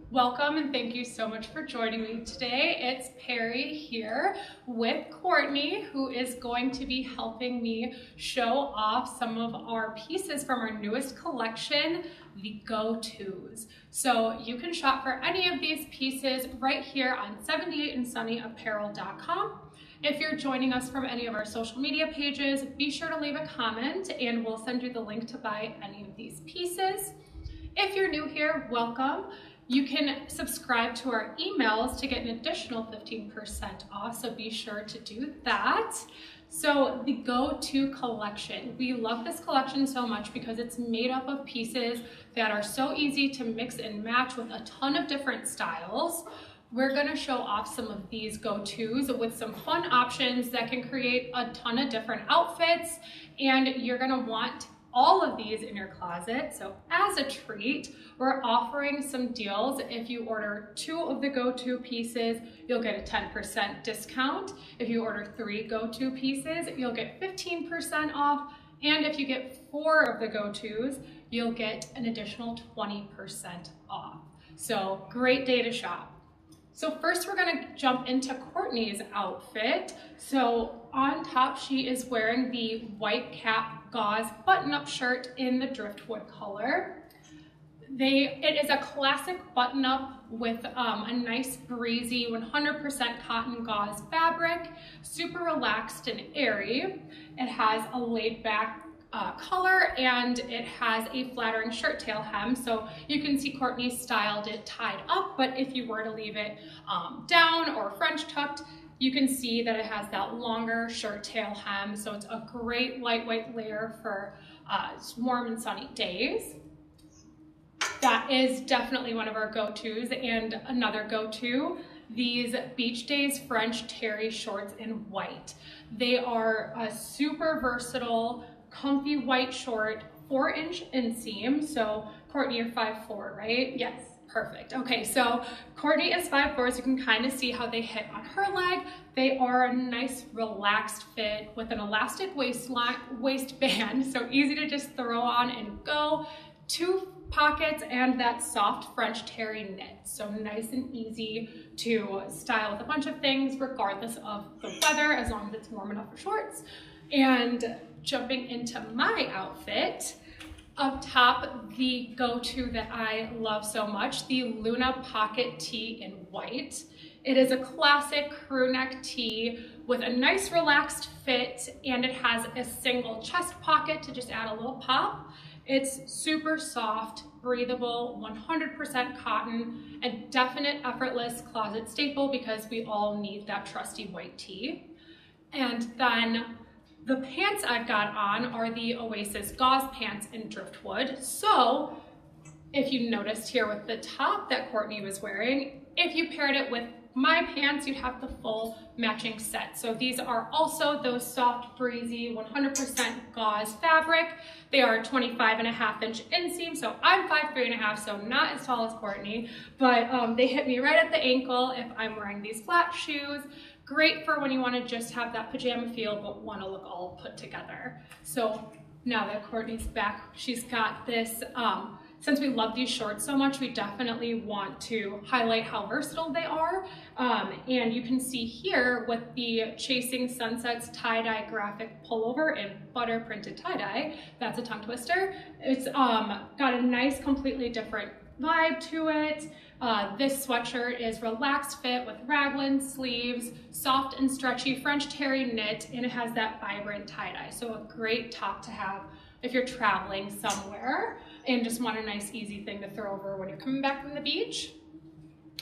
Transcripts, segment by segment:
Welcome and thank you so much for joining me today. It's Perry here with Courtney, who is going to be helping me show off some of our pieces from our newest collection, the Go-Tos. So you can shop for any of these pieces right here on 78andsunnyapparel.com. If you're joining us from any of our social media pages, be sure to leave a comment and we'll send you the link to buy any of these pieces. If you're new here, welcome. You can subscribe to our emails to get an additional 15% off, so be sure to do that. So the Go-To collection, we love this collection so much because it's made up of pieces that are so easy to mix and match with a ton of different styles. We're gonna show off some of these Go-Tos with some fun options that can create a ton of different outfits, and you're gonna want all of these in your closet. So as a treat, we're offering some deals. If you order 2 of the Go-To pieces, you'll get a 10% discount. If you order 3 Go-To pieces, you'll get 15% off. And if you get 4 of the Go-Tos, you'll get an additional 20% off. So great day to shop. So first we're gonna jump into Courtney's outfit. So on top, she is wearing the white cap gauze button-up shirt in the driftwood color. It is a classic button-up with a nice breezy 100% cotton gauze fabric, super relaxed and airy. It has a laid-back color and it has a flattering shirt tail hem, so you can see Courtney styled it tied up, but if you were to leave it down or French tucked, you can see that it has that longer shirt tail hem, so it's a great lightweight layer for warm and sunny days. That is definitely one of our Go-Tos, and another Go-To, these Beach Days French terry shorts in white. They are a super versatile, comfy white short, 4-inch inseam. So Courtney, you're 5'4", right? Yes. Perfect. Okay, so Courtney is 5'4", so you can kind of see how they hit on her leg. They are a nice relaxed fit with an elastic waistband, so easy to just throw on and go. 2 pockets and that soft French terry knit, so nice and easy to style with a bunch of things regardless of the weather, as long as it's warm enough for shorts. And jumping into my outfit, up top, the Go-To that I love so much, the Luna Pocket Tee in white. It is a classic crew neck tee with a nice relaxed fit, and it has a single chest pocket to just add a little pop. It's super soft, breathable, 100% cotton, a definite effortless closet staple because we all need that trusty white tee. And then the pants I've got on are the Oasis gauze pants in driftwood. So if you noticed here with the top that Courtney was wearing, if you paired it with my pants, you'd have the full matching set. So these are also those soft, breezy, 100% gauze fabric. They are 25.5-inch inseam. So I'm 5'3.5", so not as tall as Courtney, but they hit me right at the ankle if I'm wearing these flat shoes. Great for when you want to just have that pajama feel but want to look all put together. So now that Courtney's back, she's got this, since we love these shorts so much, we definitely want to highlight how versatile they are. And you can see here with the Chasing Sunsets tie-dye graphic pullover in butter printed tie-dye, that's a tongue twister. It's got a nice, completely different vibe to it. This sweatshirt is relaxed fit with raglan sleeves, soft and stretchy French terry knit, and it has that vibrant tie-dye. So a great top to have if you're traveling somewhere and just want a nice easy thing to throw over when you're coming back from the beach.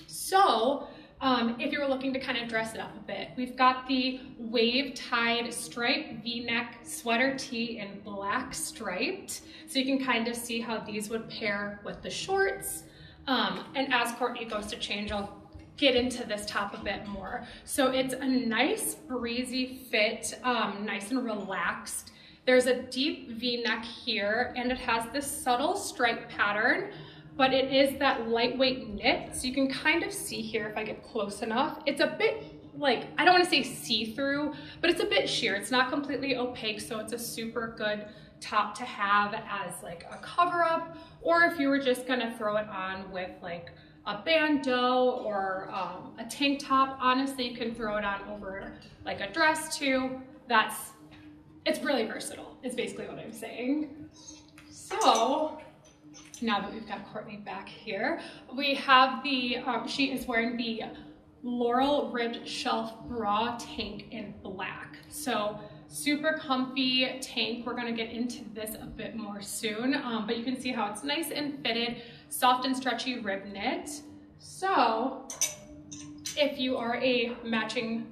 So if you were looking to kind of dress it up a bit, we've got the wave-tied stripe V-neck sweater tee in black striped. So you can kind of see how these would pair with the shorts. And as Courtney goes to change, I'll get into this top a bit more. So it's a nice breezy fit, nice and relaxed. There's a deep V-neck here, and it has this subtle stripe pattern, but it is that lightweight knit. So you can kind of see here if I get close enough. It's a bit like, I don't want to say see-through, but it's a bit sheer. It's not completely opaque, so it's a super good top to have as like a cover up, or if you were just gonna throw it on with like a bandeau or a tank top. Honestly, you can throw it on over like a dress too. It's really versatile, is basically what I'm saying. So now that we've got Courtney back here, we have she is wearing the Laurel ribbed shelf bra tank in black. So super comfy tank. We're gonna get into this a bit more soon, but you can see how it's nice and fitted, soft and stretchy rib knit. So if you are a matchy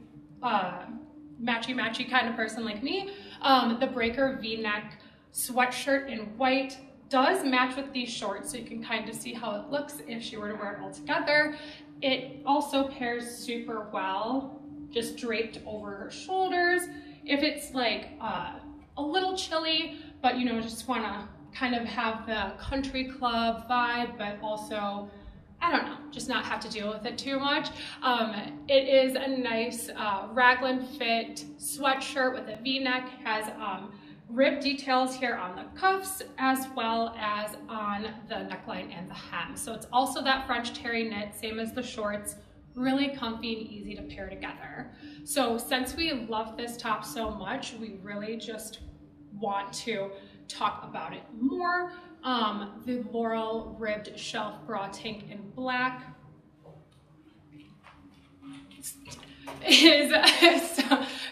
kind of person like me, the Breaker V-neck sweatshirt in white does match with these shorts, so you can kind of see how it looks if she were to wear it all together. It also pairs super well, just draped over her shoulders. If it's like a little chilly, but you know, just wanna kind of have the country club vibe, but also, I don't know, just not have to deal with it too much. It is a nice raglan fit sweatshirt with a V-neck, has rib details here on the cuffs as well as on the neckline and the hem. So it's also that French terry knit, same as the shorts, really comfy and easy to pair together. So since we love this top so much, we really just want to talk about it more. The Laurel ribbed shelf bra tank in black is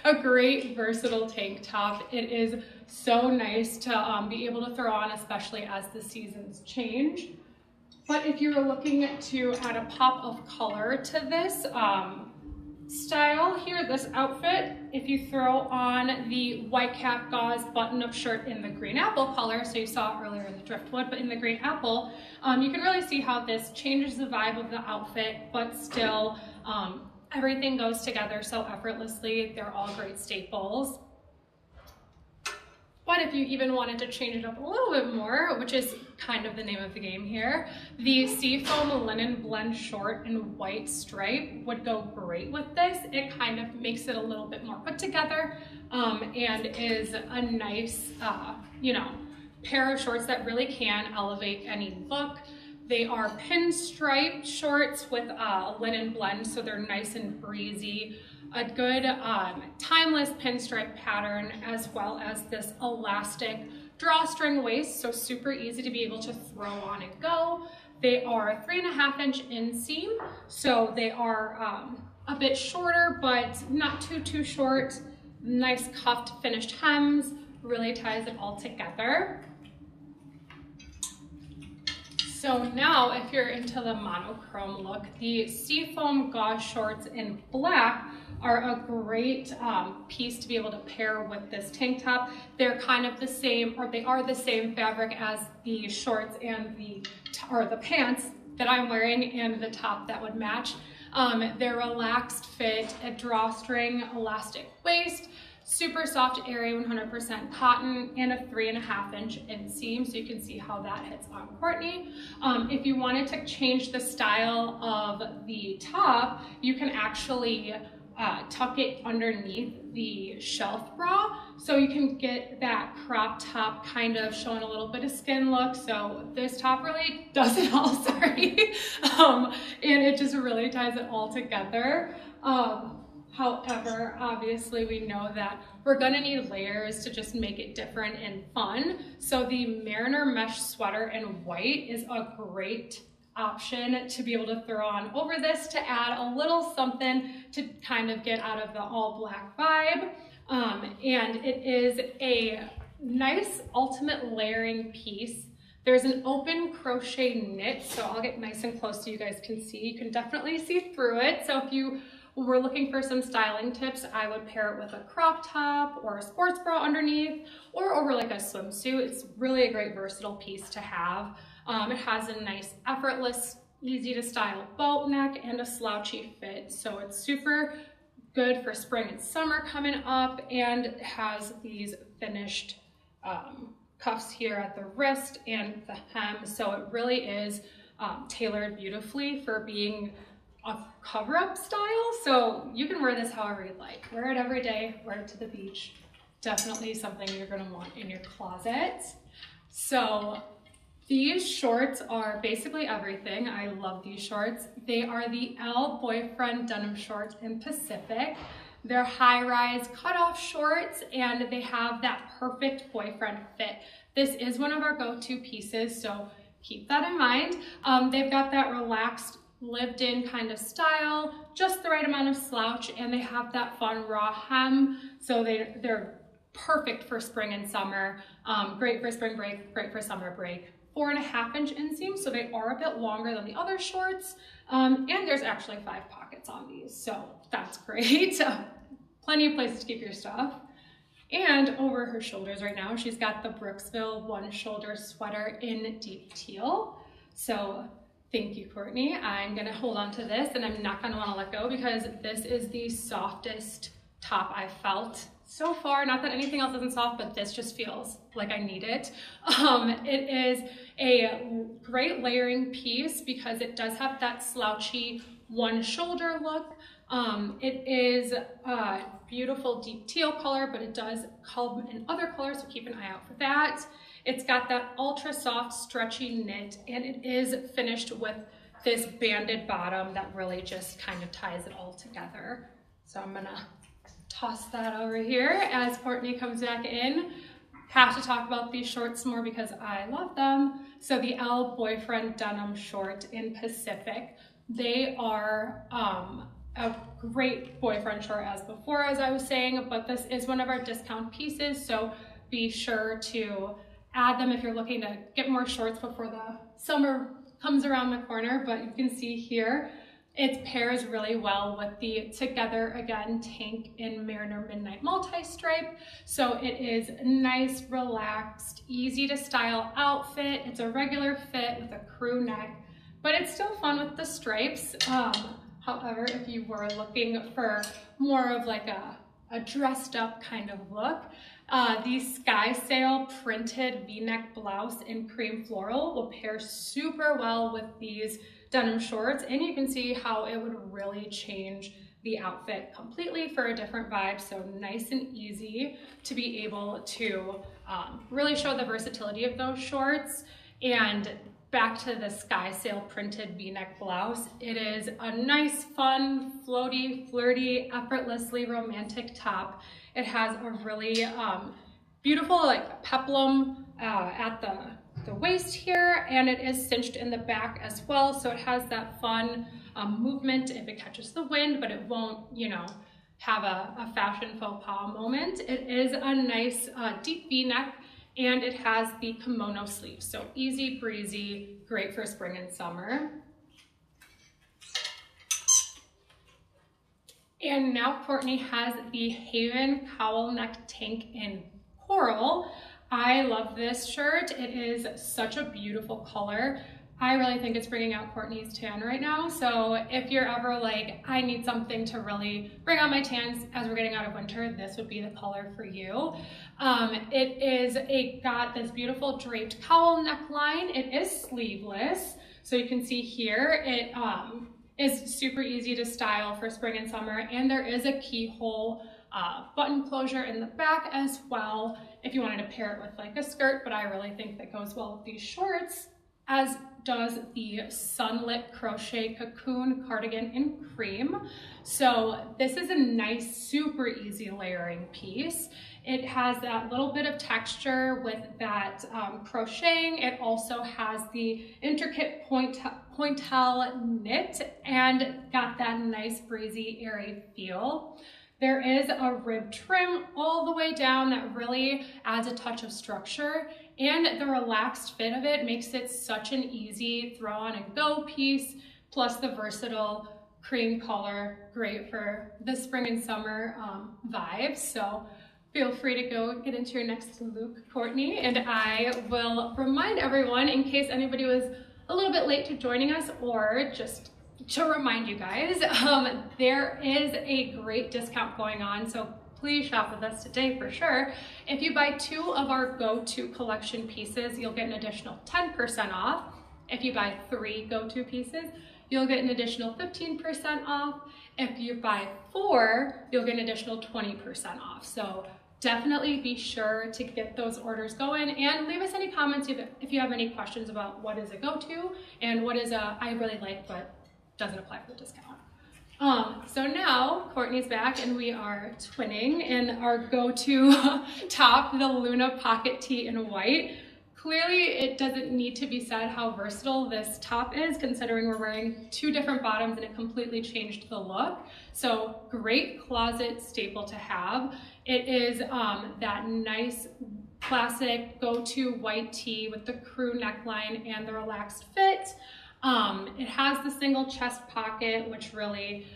a great versatile tank top. It is so nice to be able to throw on, especially as the seasons change. But if you're looking to add a pop of color to this style here, this outfit, if you throw on the white cap gauze button-up shirt in the green apple color, so you saw it earlier in the driftwood, but in the green apple, you can really see how this changes the vibe of the outfit, but still everything goes together so effortlessly. They're all great staples. But if you even wanted to change it up a little bit more, which is kind of the name of the game here, the Seafoam linen blend short and white stripe would go great with this. It kind of makes it a little bit more put together and is a nice, you know, pair of shorts that really can elevate any look. They are pinstripe shorts with a linen blend, so they're nice and breezy. A good timeless pinstripe pattern, as well as this elastic drawstring waist, so super easy to be able to throw on and go. They are 3.5-inch inseam, so they are a bit shorter, but not too short. Nice cuffed finished hems, really ties it all together. So now, if you're into the monochrome look, the Seafoam gauze shorts in black are a great piece to be able to pair with this tank top. They're kind of the same, or they are the same fabric as the shorts and the pants that I'm wearing and the top that would match. They're relaxed fit, a drawstring elastic waist, super soft, airy, 100% cotton, and a 3.5-inch inseam, so you can see how that hits on Courtney. If you wanted to change the style of the top, you can actually tuck it underneath the shelf bra, so you can get that crop top kind of showing a little bit of skin look. So this top really does it all, sorry. And it just really ties it all together. However, obviously we know that we're gonna need layers to just make it different and fun. So the Mariner mesh sweater in white is a great option to be able to throw on over this to add a little something to kind of get out of the all black vibe. And it is a nice ultimate layering piece. There's an open crochet knit, so I'll get nice and close so you guys can see. You can definitely see through it. So if you were looking for some styling tips, I would pair it with a crop top or a sports bra underneath, or over like a swimsuit. It's really a great versatile piece to have. It has a nice effortless, easy to style boat neck and a slouchy fit. So it's super good for spring and summer coming up, and it has these finished cuffs here at the wrist and the hem. So it really is tailored beautifully for being a cover-up style. So you can wear this however you'd like. Wear it every day, wear it to the beach. Definitely something you're gonna want in your closet. So These shorts are basically everything. I love these shorts. They are the L Boyfriend denim shorts in Pacific. They're high-rise cutoff shorts and they have that perfect boyfriend fit. This is one of our go-to pieces, so keep that in mind. They've got that relaxed, lived-in kind of style, just the right amount of slouch, and they have that fun raw hem, so they're perfect for spring and summer. Great for spring break, great for summer break. 4.5-inch inseam, so they are a bit longer than the other shorts. And there's actually 5 pockets on these, so that's great. Plenty of places to keep your stuff. And over her shoulders right now, she's got the Brooksville one shoulder sweater in deep teal. So thank you, Courtney. I'm gonna hold on to this and I'm not gonna wanna let go because this is the softest top I've felt so far. Not that anything else isn't soft, but this just feels like I need it. It is a great layering piece because it does have that slouchy one shoulder look. It is a beautiful deep teal color, but it does come in other colors, so keep an eye out for that. It's got that ultra soft stretchy knit, and it is finished with this banded bottom that really just kind of ties it all together. So I'm gonna toss that over here as Courtney comes back in. Have to talk about these shorts more because I love them. So the L Boyfriend denim short in Pacific. They are a great boyfriend short as before, as I was saying, but this is one of our discount pieces, so be sure to add them if you're looking to get more shorts before the summer comes around the corner. But you can see here, it pairs really well with the Together Again tank in Mariner Midnight multi-stripe. So it is a nice, relaxed, easy to style outfit. It's a regular fit with a crew neck, but it's still fun with the stripes. However, if you were looking for more of like a dressed up kind of look, the Sky Sail printed V-neck blouse in cream floral will pair super well with these denim shorts, and you can see how it would really change the outfit completely for a different vibe. So nice and easy to be able to really show the versatility of those shorts. And back to the Sky Sail printed V-neck blouse. It is a nice, fun, floaty, flirty, effortlessly romantic top. It has a really beautiful like peplum at the waist here, and it is cinched in the back as well. So it has that fun movement if it catches the wind, but it won't, you know, have a fashion faux pas moment. It is a nice deep V-neck, and it has the kimono sleeves, so easy breezy, great for spring and summer. And now Courtney has the Haven cowl neck tank in coral. I love this shirt. It is such a beautiful color. I really think it's bringing out Courtney's tan right now. So if you're ever like, I need something to really bring out my tans as we're getting out of winter, this would be the color for you. Got this beautiful draped cowl neckline. It is sleeveless. So you can see here, it is super easy to style for spring and summer. And there is a keyhole button closure in the back as well if you wanted to pair it with like a skirt, but I really think that goes well with these shorts, as does the Sunlit Crochet Cocoon cardigan in cream. So this is a nice, super easy layering piece. It has that little bit of texture with that crocheting. It also has the intricate pointelle knit and got that nice breezy, airy feel. There is a rib trim all the way down that really adds a touch of structure, and the relaxed fit of it makes it such an easy throw on and go piece, plus the versatile cream color, great for the spring and summer vibes. So feel free to go get into your next look, Courtney, and I will remind everyone, in case anybody was a little bit late to joining us, or just to remind you guys, there is a great discount going on, so please shop with us today for sure. If you buy 2 of our go-to collection pieces, you'll get an additional 10% off. If you buy 3 go-to pieces, you'll get an additional 15% off. If you buy 4, you'll get an additional 20% off. So definitely be sure to get those orders going and leave us any comments if you have any questions about what is a go-to and what is a I really like but doesn't apply for the discount. So now Courtney's back and we are twinning in our go-to top, the Luna Pocket Tee in white. Clearly it doesn't need to be said how versatile this top is, considering we're wearing two different bottoms and it completely changed the look. So great closet staple to have. It is that nice classic go-to white tee with the crew neckline and the relaxed fit. It has the single chest pocket, which really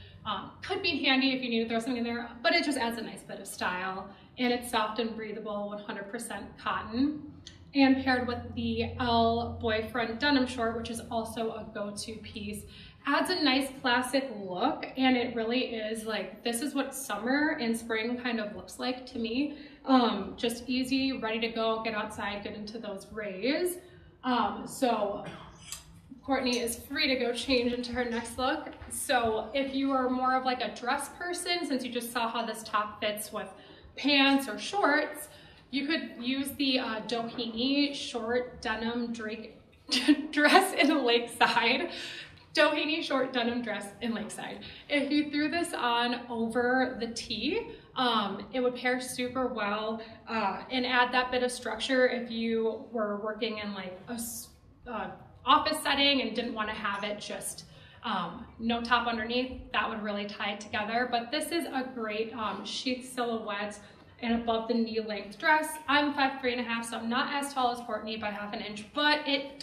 could be handy if you need to throw something in there, but it just adds a nice bit of style. And it's soft and breathable, 100% cotton. And paired with the L boyfriend denim short, which is also a go-to piece, adds a nice classic look. And it really is like, this is what summer and spring kind of looks like to me. Just easy, ready to go, get outside, get into those rays. So Courtney is free to go change into her next look. So if you are more of like a dress person, since you just saw how this top fits with pants or shorts, you could use the Doheny short denim dress in Lakeside. Doheny short denim dress in Lakeside. If you threw this on over the tee, it would pair super well and add that bit of structure if you were working in like a office setting and didn't want to have it just no top underneath. That would really tie it together. But this is a great chic silhouette and above the knee length dress. I'm 5'3.5", so I'm not as tall as Courtney by half an inch, but it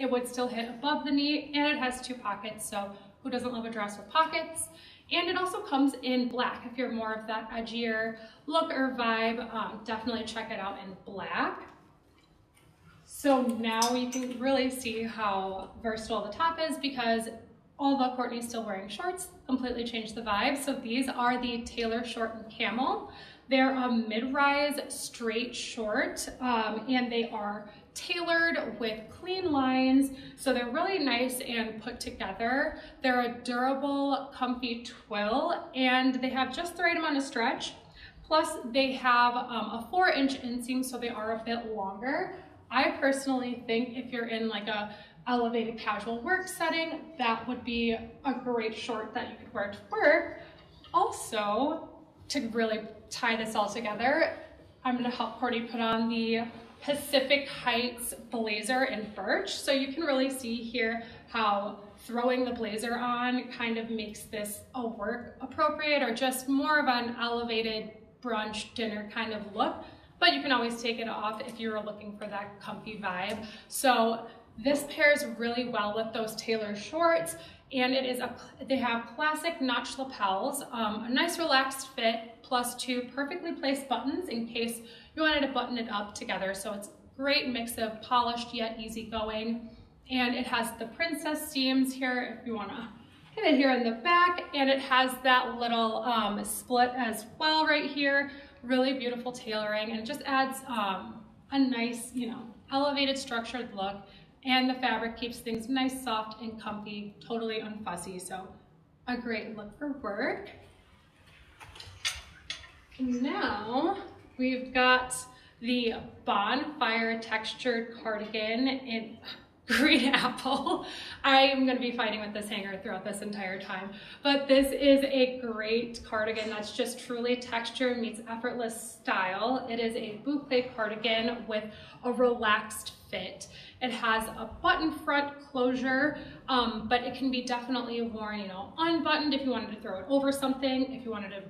would still hit above the knee, and it has two pockets, so who doesn't love a dress with pockets? And it also comes in black. If you're more of that edgier look or vibe, definitely check it out in black. So now you can really see how versatile the top is, because although Courtney's still wearing shorts, completely changed the vibe. So these are the Taylor Short and Camel. They're a mid-rise straight short, and they are tailored with clean lines, so they're really nice and put together. They're a durable, comfy twill, and they have just the right amount of stretch. Plus, they have a 4-inch inseam, so they are a bit longer. I personally think if you're in like a elevated casual work setting, that would be a great short that you could wear to work. Also, to really tie this all together, I'm gonna help Courtney put on the Pacific Heights blazer in birch. So you can really see here how throwing the blazer on kind of makes this a work appropriate or just more of an elevated brunch dinner kind of look. But you can always take it off if you're looking for that comfy vibe. So this pairs really well with those Taylor shorts, and they have classic notch lapels, a nice relaxed fit, plus 2 perfectly placed buttons in case you wanted to button it up together. So it's a great mix of polished yet easygoing. And it has the princess seams here if you want to hit it here in the back, and it has that little split as well right here. Really beautiful tailoring, and it just adds a nice, elevated structured look. And the fabric keeps things nice, soft, and comfy, totally unfussy. So a great look for work. Now we've got the bonfire textured cardigan in green apple. I am going to be fighting with this hanger throughout this entire time, but this is a great cardigan that's just truly texture meets effortless style. It is a boucle cardigan with a relaxed fit. It has a button front closure, but it can be definitely worn, unbuttoned if you wanted to throw it over something, if you wanted to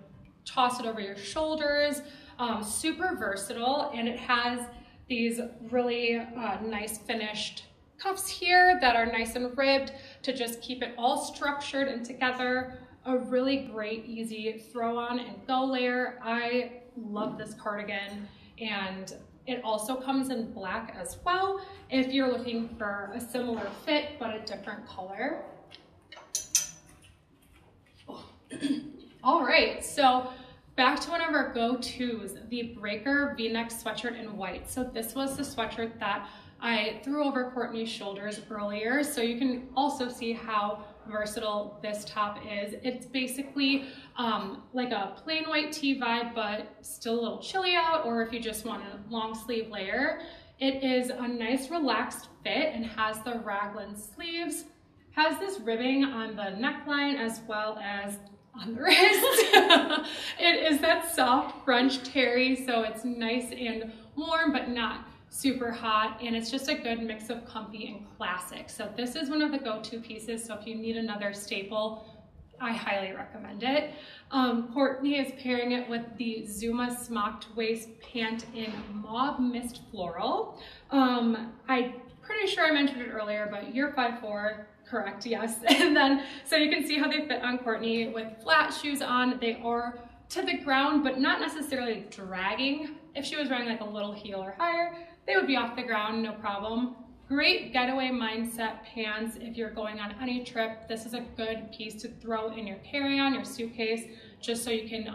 toss it over your shoulders. Super versatile, and it has these really nice finished cuffs here that are nice and ribbed to just keep it all structured and together. A really great, easy throw on and go layer. I love this cardigan, and it also comes in black as well if you're looking for a similar fit but a different color. All right, so back to one of our go-tos, the Breaker V-neck sweatshirt in white. So this was the sweatshirt that I threw over Courtney's shoulders earlier, so you can also see how versatile this top is. It's basically like a plain white tee vibe, but still a little chilly out, or if you just want a long sleeve layer. It is a nice relaxed fit and has the raglan sleeves, has this ribbing on the neckline as well as on the wrist. It is that soft French terry, so it's nice and warm, but not super hot, and it's just a good mix of comfy and classic. So this is one of the go-to pieces, so if you need another staple, I highly recommend it. Courtney is pairing it with the Zuma smocked waist pant in mauve mist floral. I'm pretty sure I mentioned it earlier, but you're 5'4", correct, yes. And then, so you can see how they fit on Courtney with flat shoes on. They are to the ground, but not necessarily dragging. If she was wearing like a little heel or higher, they would be off the ground, no problem. Great getaway mindset pants if you're going on any trip. This is a good piece to throw in your carry-on, your suitcase, just so you can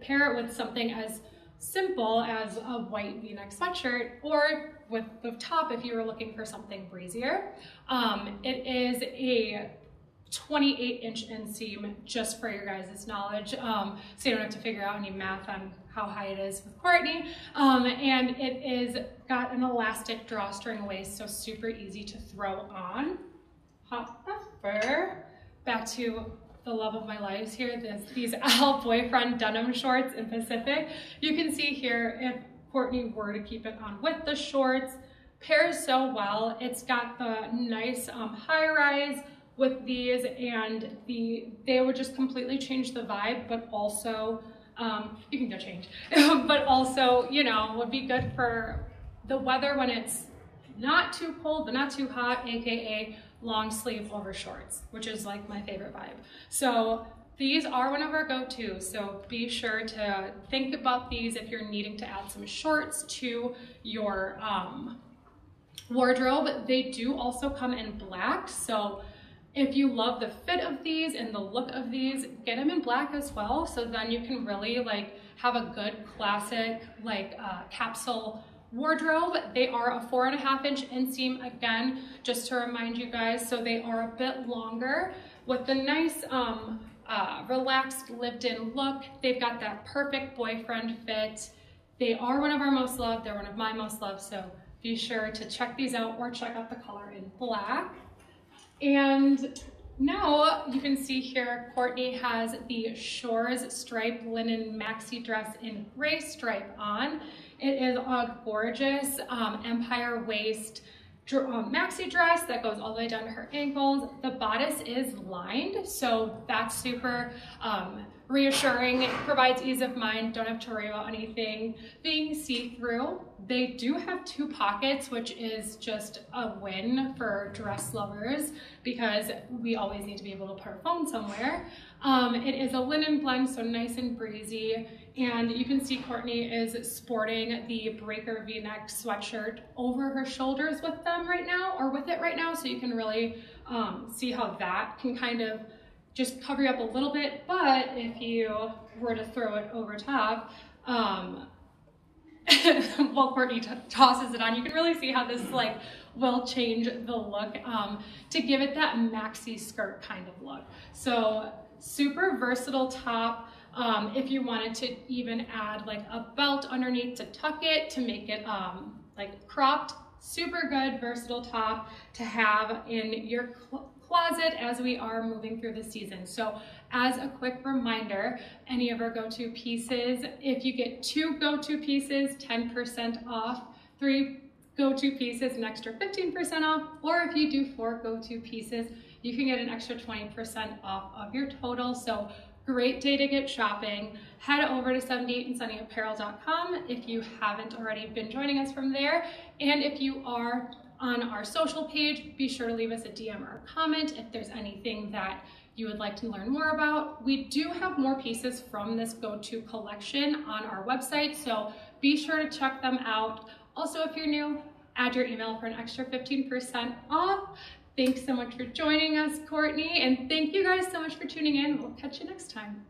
pair it with something as simple as a white V-neck sweatshirt, or with the top if you were looking for something breezier. It is a 28-inch inseam, just for your guys' knowledge, so you don't have to figure out any math on how high it is with Courtney. And it is got an elastic drawstring waist, so super easy to throw on. However, back to the love of my life here, these Al boyfriend denim shorts in Pacific. You can see here, if Courtney were to keep it on with the shorts, pairs so well. It's got the nice high rise with these, and they would just completely change the vibe, but also you can go change, but also, you know, would be good for the weather when it's not too cold but not too hot, aka long sleeve over shorts, which is like my favorite vibe. So these are one of our go-tos, so be sure to think about these if you're needing to add some shorts to your wardrobe. They do also come in black, so if you love the fit of these and the look of these, get them in black as well, so then you can really like have a good classic like capsule wardrobe. They are a 4.5-inch inseam, again, just to remind you guys, so they are a bit longer with the nice relaxed lived-in look. They've got that perfect boyfriend fit. They are one of our most loved. They're one of my most loved, so be sure to check these out or check out the color in black. And now you can see here, Courtney has the Shores striped linen maxi dress in gray stripe on. It is a gorgeous empire waist maxi dress that goes all the way down to her ankles. The bodice is lined, so that's super reassuring. It provides ease of mind. Don't have to worry about anything being see-through. They do have 2 pockets, which is just a win for dress lovers because we always need to be able to put our phone somewhere. It is a linen blend, so nice and breezy. And you can see Courtney is sporting the breaker V-neck sweatshirt over her shoulders with them right now, or with it right now, so you can really see how that can kind of just cover you up a little bit. But if you were to throw it over top, while Courtney tosses it on, you can really see how this like will change the look to give it that maxi skirt kind of look. So super versatile top. If you wanted to even add like a belt underneath to tuck it, to make it like cropped, super good versatile top to have in your closet as we are moving through the season. So as a quick reminder, any of our go-to pieces, if you get 2 go-to pieces, 10% off, 3 go-to pieces, an extra 15% off, or if you do 4 go-to pieces, you can get an extra 20% off of your total. So great day to get shopping. Head over to 78andsunnyapparel.com if you haven't already been joining us from there. And if you are on our social page, be sure to leave us a DM or a comment if there's anything that you would like to learn more about. We do have more pieces from this go-to collection on our website, so be sure to check them out. Also, if you're new, add your email for an extra 15% off. Thanks so much for joining us, Courtney, and thank you guys so much for tuning in. We'll catch you next time.